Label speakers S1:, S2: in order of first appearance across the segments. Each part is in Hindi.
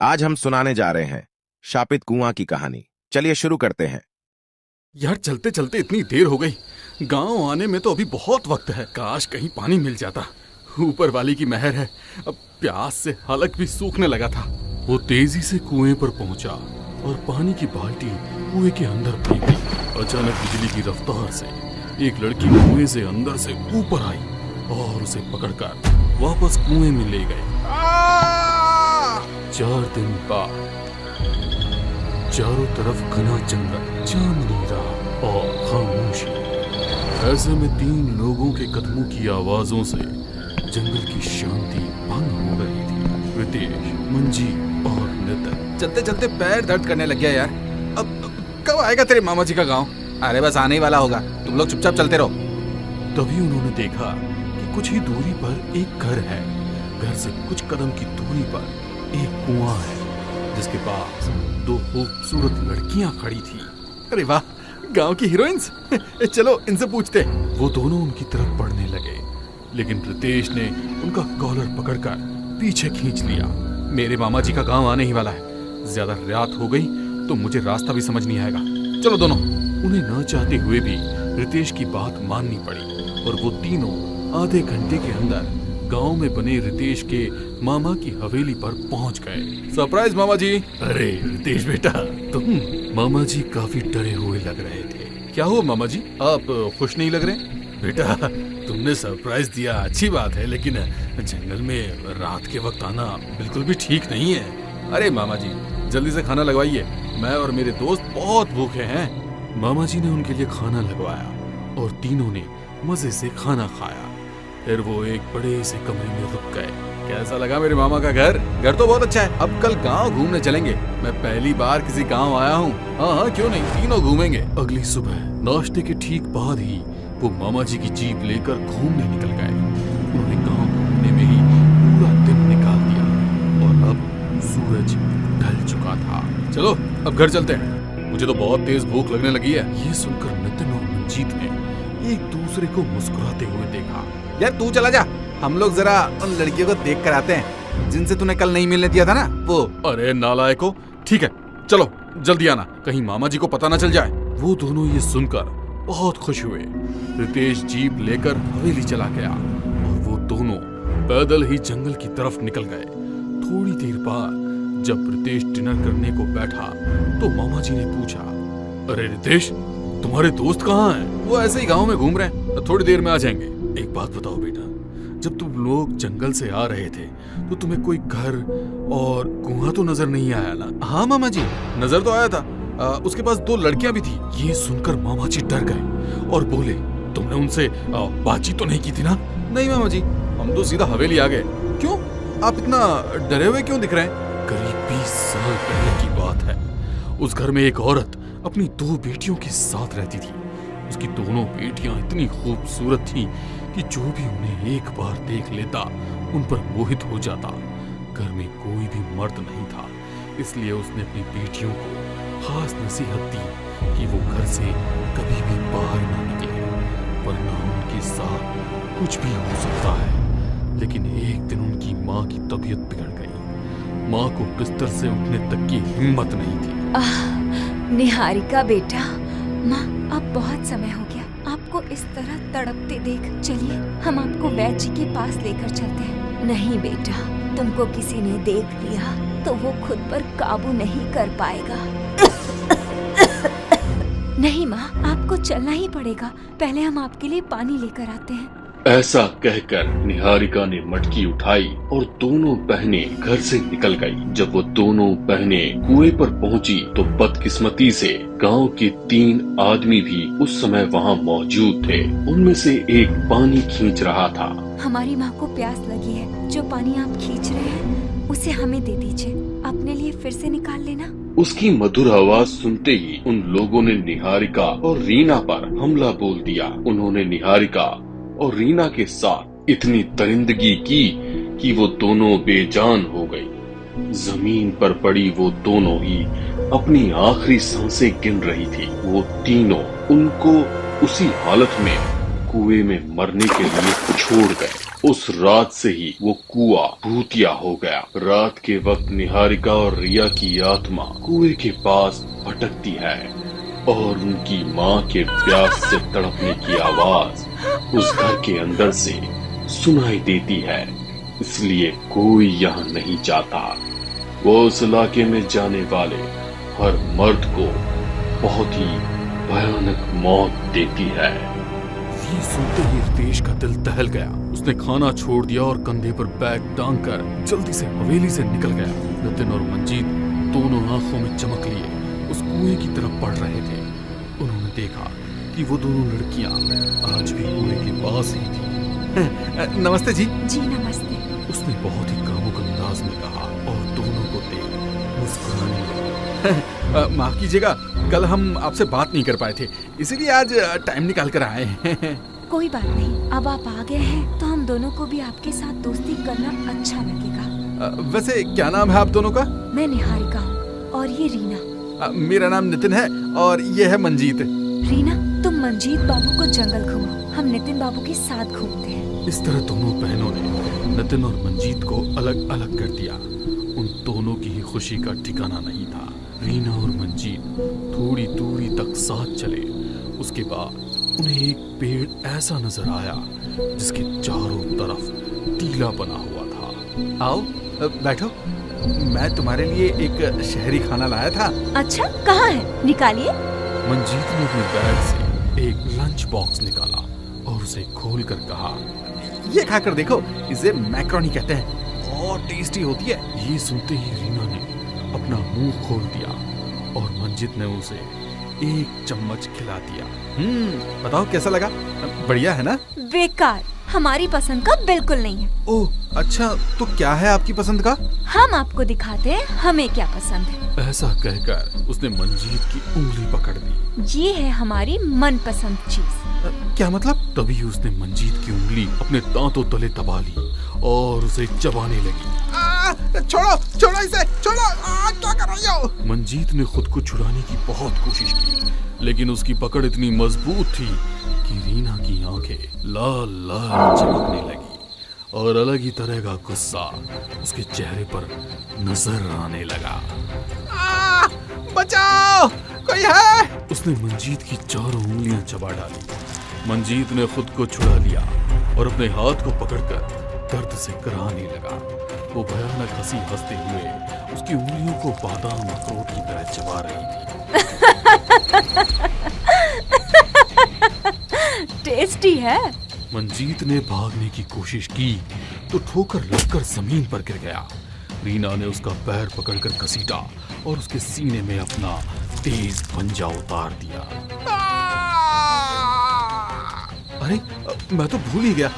S1: आज हम सुनाने जा रहे हैं शापित कुआं की कहानी। चलिए शुरू करते हैं।
S2: यार चलते चलते इतनी देर हो गई, गांव आने में तो अभी बहुत वक्त है। काश कहीं पानी मिल जाता। ऊपर वाली की मेहर है, अब प्यास से हलक भी सूखने लगा था। वो तेजी से कुएं पर पहुंचा और पानी की बाल्टी कुएं के अंदर फेंक दी। अचानक बिजली की रफ्तार से एक लड़की कुएं से अंदर से ऊपर आई और उसे पकड़कर वापस कुएं में ले गए। 4 दिन बाद चारों तरफ घना जंगल, चांदनी रात और खामोशी। ऐसे में 3 लोगों के कदमों की आवाजों से जंगल की शांति भंग हो रही थी। रितेश, मंजी और नितिन।
S3: चलते चलते पैर दर्द करने लग गया यार। अब कब आएगा तेरे मामा जी का गांव? अरे बस आने ही वाला होगा, तुम लोग चुपचाप चलते रहो।
S2: तभी उन्होंने देखा कि कुछ ही दूरी पर एक घर है। घर से कुछ कदम की दूरी पर एक कुआं है जिसके पास 2 खूबसूरत लड़कियां खड़ी थी।
S3: अरे वाह, गांव की हीरोइंस। चलो इनसे पूछते।
S2: वो दोनों उनकी तरफ बढ़ने लगे, लेकिन रितेश ने उनका कॉलर पकड़कर पीछे खींच लिया।
S3: मेरे मामा जी का गांव आने ही वाला है, ज्यादा रात हो गई तो मुझे रास्ता भी समझ नहीं आएगा। चलो दोनों।
S2: उन्हें न चाहते हुए भी रितेश की बात माननी पड़ी और वो तीनों आधे घंटे के अंदर गांव में बने रितेश के मामा की हवेली पर पहुंच गए।
S3: सरप्राइज मामा जी।
S2: अरे रितेश बेटा, तुम? मामा जी काफी डरे हुए लग रहे थे।
S3: क्या हुआ मामा जी, आप खुश नहीं लग रहे?
S2: बेटा, तुमने सरप्राइज दिया अच्छी बात है, लेकिन जंगल में रात के वक्त आना बिल्कुल भी ठीक नहीं है।
S3: अरे मामा जी, जल्दी से खाना लगवाइए, मैं और मेरे दोस्त बहुत भूखे हैं।
S2: मामा जी ने उनके लिए खाना लगवाया और तीनों ने मजे से खाना खाया। फिर वो एक बड़े से कमरे में रुक गए।
S3: कैसा लगा मेरे मामा का घर? घर तो बहुत अच्छा है। अब कल गांव घूमने चलेंगे। मैं पहली बार किसी गांव आया हूँ। हाँ, क्यों नहीं, तीनों घूमेंगे।
S2: अगली सुबह नाश्ते के ठीक बाद ही वो मामा जी की जीप लेकर घूमने निकल गए। उन्होंने गांव घूमने में ही पूरा दिन निकाल दिया और अब सूरज ढल चुका था।
S3: चलो अब घर चलते हैं, मुझे तो बहुत तेज भूख लगने लगी है।
S2: ये सुनकर नितिन और मंजीत ने एक दूसरे को मुस्कुराते हुए देखा।
S3: यार तू चला जा, हम लोग जरा उन लड़कियों को देख कर आते हैं जिनसे तूने कल नहीं मिलने दिया था ना, वो।
S2: अरे नालायको, ठीक है चलो जल्दी आना, कहीं मामा जी को पता न चल जाए। वो दोनों ये सुनकर बहुत खुश हुए। रितेश जीप लेकर हवेली चला गया और वो दोनों पैदल ही जंगल की तरफ निकल गए। थोड़ी देर बाद जब रितेश डिनर करने को बैठा तो मामा जी ने पूछा, अरे रितेश, तुम्हारे दोस्त कहाँ हैं?
S3: वो ऐसे ही गांव में घूम रहे हैं, थोड़ी देर में आ जाएंगे।
S2: एक बात बताओ बेटा, जब तुम लोग जंगल से आ रहे थे तो तुम्हें कोई घर और कुआं तो नजर नहीं आया ना?
S3: हाँ मामा जी, नजर तो आया था। उसके पास 2 लड़कियां भी थी।
S2: ये सुनकर मामा जी डर गए और बोले, तुमने उनसे बातचीत तो नहीं की थी ना?
S3: नहीं मामा जी, हम तो सीधा हवेली आ गए। क्यों, आप इतना डरे हुए क्यों दिख रहे हैं?
S2: करीब 20 साल पहले की बात है। उस घर में एक औरत अपनी 2 बेटियों के साथ रहती थी। उसकी दोनों बेटियां इतनी खूबसूरत थीं कि जो भी उन्हें एक बार देख लेता उन पर मोहित हो जाता। घर में कोई भी मर्द नहीं था, इसलिए उसने अपनी बेटियों को खास नसीहत दी कि वो घर से कभी भी बाहर ना निकले, वरना उनके साथ कुछ भी हो सकता है। लेकिन एक दिन उनकी माँ की तबीयत बिगड़ गई। माँ को बिस्तर से उठने तक की हिम्मत नहीं थी।
S4: निहारिका बेटा, माँ अब बहुत समय हो गया आपको इस तरह तड़पते देख। चलिए हम आपको वैद्य जी के पास लेकर चलते हैं। नहीं बेटा, तुमको किसी ने देख लिया तो वो खुद पर काबू नहीं कर पाएगा। नहीं माँ, आपको चलना ही पड़ेगा। पहले हम आपके लिए पानी लेकर आते हैं।
S5: ऐसा कहकर निहारिका ने मटकी उठाई और दोनों बहनें घर से निकल गई। जब वो दोनों बहनें कुएं पर पहुंची तो बदकिस्मती से गांव के 3 आदमी भी उस समय वहां मौजूद थे। उनमें से एक पानी खींच रहा था।
S4: हमारी माँ को प्यास लगी है, जो पानी आप खींच रहे हैं उसे हमें दे दीजिए, अपने लिए फिर से निकाल लेना।
S5: उसकी मधुर आवाज सुनते ही उन लोगों ने निहारिका और रीना पर हमला बोल दिया। उन्होंने निहारिका और रीना के साथ इतनी दरिंदगी की कि वो दोनों बेजान हो गई। जमीन पर पड़ी वो दोनों ही अपनी आखिरी सांसें गिन रही थी। वो तीनों उनको उसी हालत में कुएं में मरने के लिए छोड़ गए। उस रात से ही वो कुआं भूतिया हो गया। रात के वक्त निहारिका और रिया की आत्मा कुएं के पास भटकती है और उनकी माँ के प्यास से तड़पने की आवाज उस घर के अंदर से सुनाई देती है। इसलिए कोई यहाँ नहीं जाता। वो उस इलाके में जाने वाले हर मर्द को बहुत ही भयानक मौत देती है।
S2: ये सुनते ही रितेश का दिल दहल गया। उसने खाना छोड़ दिया और कंधे पर बैग टांग कर जल्दी से हवेली से निकल गया। नितिन और मंजीत दोनों आंखों में चमक लिए उस कुएं की तरफ बढ़ रहे थे। उन्होंने देखा कि वो दोनों लड़कियां आज भी कुएं के पास ही थी।
S3: नमस्ते जी।
S4: जी नमस्ते।
S2: उसने बहुत ही कामुक अंदाज में कहा और दोनों को देख मुस्कुराने लगी।
S3: माफ कीजिएगा, कल हम आपसे बात नहीं कर पाए थे, इसीलिए आज टाइम निकाल कर आए हैं।
S4: कोई बात नहीं, अब आप आ गए हैं तो हम दोनों को भी आपके साथ दोस्ती करना अच्छा लगेगा।
S3: वैसे क्या नाम है आप दोनों का?
S4: मैं निहारिका हूँ और ये रीना।
S3: मेरा नाम नितिन है और ये है मंजीत।
S4: रीना, तुम मंजीत बाबू को जंगल घुमाओ, हम नितिन बाबू के साथ घूमते हैं।
S2: इस तरह दोनों बहनों ने नितिन और मंजीत को अलग अलग कर दिया। उन दोनों की ही खुशी का ठिकाना नहीं था। रीना और मंजीत थोड़ी दूरी तक साथ चले। उसके बाद उन्हें एक पेड़ ऐसा नजर आया जिसके चारों तरफ टीला बना हुआ था।
S3: आओ बैठो, मैं तुम्हारे लिए एक शहरी खाना लाया था।
S4: अच्छा, कहाँ है? निकालिए।
S2: मंजीत ने अपने बैग से एक लंच बॉक्स निकाला और उसे खोलकर कहा,
S3: ये खाकर देखो, इसे मैक्रोनी कहते हैं, बहुत टेस्टी होती है।
S2: ये सुनते ही रीना ने अपना मुंह खोल दिया और मंजीत ने उसे एक चम्मच खिला दिया।
S3: बताओ कैसा लगा? बढ़िया है ना?
S4: बेकार, हमारी पसंद का बिल्कुल नहीं है।
S3: ओह अच्छा, तो क्या है आपकी पसंद का?
S4: हम आपको दिखाते हैं हमें क्या पसंद है।
S2: ऐसा कहकर उसने मंजीत की उंगली पकड़ ली।
S4: ये है हमारी मनपसंद चीज।
S3: क्या मतलब?
S2: तभी उसने मंजीत की उंगली अपने दांतों तले दबा ली और उसे चबाने लगी।
S3: छोड़ो छोड़ो इसे, छोड़ो, क्या कर रही हो?
S2: मंजीत ने खुद को छुड़ाने की बहुत कोशिश की, लेकिन उसकी पकड़ इतनी मजबूत थी कि रीना की आंखें लाल लाल चमकने लगी और अलग ही तरह का गुस्सा उसके चेहरे पर नजर आने लगा।
S3: बचाओ, कोई है?
S2: उसने मंजीत की चारों उंगलियां चबा डाली। मंजीत ने खुद को छुड़ा लिया और अपने हाथ को पकड़कर दर्द से कराहने लगा। वो भयानक हंसी हंसते हुए उसकी उंगलियों को बादाम अखरोट की तरह चबा रही थी।
S4: टेस्टी है।
S2: मंजीत ने भागने की कोशिश की तो ठोकर लगकर जमीन पर गिर गया। रीना ने उसका पैर पकड़कर घसीटा और उसके सीने में अपना तेज पंजा उतार दिया।
S3: अरे मैं तो भूल ही गया,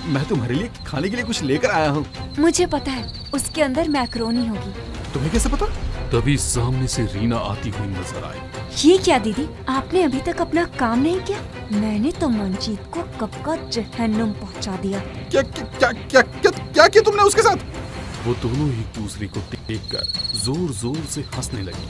S3: मैं तुम्हारे लिए खाने के लिए कुछ लेकर आया हूँ।
S4: मुझे पता है, उसके अंदर मैक्रोनी होगी।
S3: तुम्हें कैसे पता?
S2: तभी सामने से रीना आती हुई नजर आई।
S4: ये क्या दीदी, आपने अभी तक अपना काम नहीं किया? मैंने तो मंजीत को कब का जहन्नुम पहुंचा दिया।
S3: क्या क्या क्या क्या क्या, क्या किया तुमने उसके साथ?
S2: वो दोनों एक दूसरे को देखकर जोर जोर से हंसने लगी।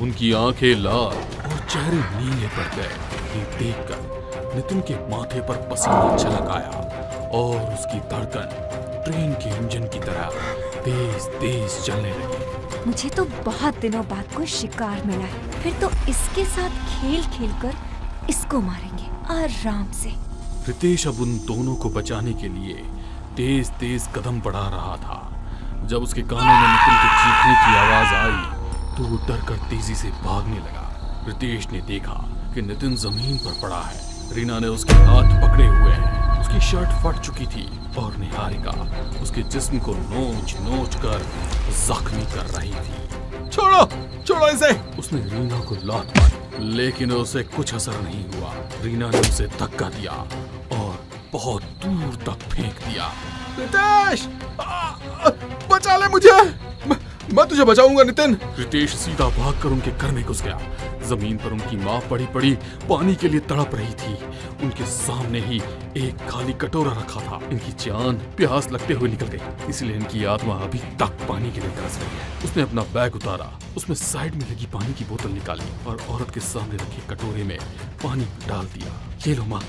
S2: उनकी आंखें लाल और चेहरे नीले पड़ गए। ये देखकर नितिन के माथे पर पसीना छलक आया और उसकी धड़कन ट्रेन के इंजन की तरह तेज तेज चलने लगी।
S4: मुझे तो बहुत दिनों बाद कोई शिकार मिला है, फिर तो इसके साथ खेल खेल कर इसको मारेंगे आराम से।
S2: रितेश अब उन दोनों को बचाने के लिए तेज तेज कदम बढ़ा रहा था। जब उसके कानों में नितिन के चीखने की आवाज आई तो वो डर कर तेजी से भागने लगा। रितेश ने देखा कि नितिन जमीन पर पड़ा है। रीना ने उसके हाथ पकड़े हुए हैं। उसकी शर्ट फट चुकी थी और निहारिका उसके जिस्म को नोच नोच कर जख्मी कर रही थी।
S3: छोड़ो छोड़ो इसे।
S2: उसने रीना को लात मारी, लेकिन उसे कुछ असर नहीं हुआ। रीना ने उसे धक्का दिया और बहुत दूर तक फेंक दिया।
S3: रितेश, बचा ले मुझे, मैं तुझे बचाऊंगा नितिन।
S2: रितेश सीधा भागकर उनके घर में घुस गया। जमीन पर उनकी माँ पड़ी पड़ी पानी के लिए तड़प रही थी। उनके सामने ही एक खाली कटोरा रखा था। इनकी जान प्यास लगते हुए निकल गई, इसलिए इनकी आत्मा अभी तक पानी के लिए तरस रही है। उसने अपना बैग उतारा, उसमें साइड में लगी पानी की बोतल निकाली और औरत के सामने रखे कटोरे में पानी डाल दिया। ये लो माँ,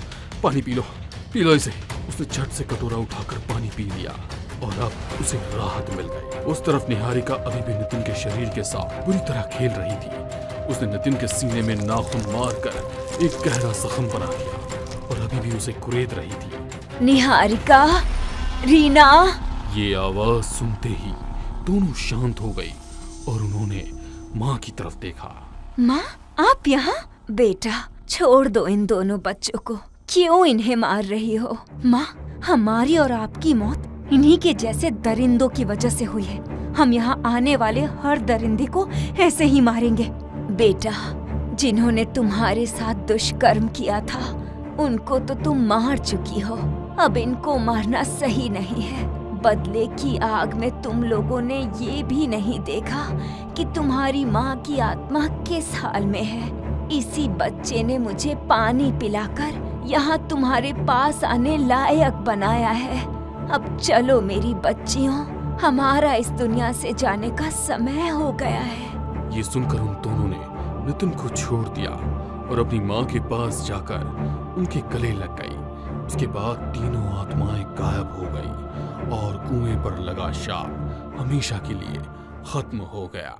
S2: पानी पी लो इसे। उसने झट से कटोरा उठाकर पानी पी लिया और अब उसे राहत मिल गई। उस तरफ निहारिका अभी भी नितिन के शरीर के साथ बुरी तरह खेल रही थी। उसने नितिन के सीने में नाखून मारकर एक गहरा जख्म बना दिया और अभी भी उसे कुरेद रही थी।
S4: निहारिका, रीना।
S2: ये आवाज सुनते ही दोनों शांत हो गई और उन्होंने माँ की तरफ देखा।
S4: माँ, आप यहाँ? बेटा, छोड़ दो इन दोनों बच्चों को, क्यों इन्हें मार रही हो? माँ, हमारी और आपकी मौत इन्हीं के जैसे दरिंदों की वजह से हुई है। हम यहाँ आने वाले हर दरिंदे को ऐसे ही मारेंगे। बेटा, जिन्होंने तुम्हारे साथ दुष्कर्म किया था उनको तो तुम मार चुकी हो, अब इनको मारना सही नहीं है। बदले की आग में तुम लोगों ने ये भी नहीं देखा कि तुम्हारी माँ की आत्मा किस हाल में है। इसी बच्चे ने मुझे पानी पिलाकर यहाँ तुम्हारे पास आने लायक बनाया है। अब चलो मेरी बच्चियों, हमारा इस दुनिया से जाने का समय हो गया है।
S2: ये सुनकर उन दोनों ने नितिन को छोड़ दिया और अपनी माँ के पास जाकर उनके गले लग गई। उसके बाद तीनों आत्माएं गायब हो गई और कुएं पर लगा शाप हमेशा के लिए खत्म हो गया।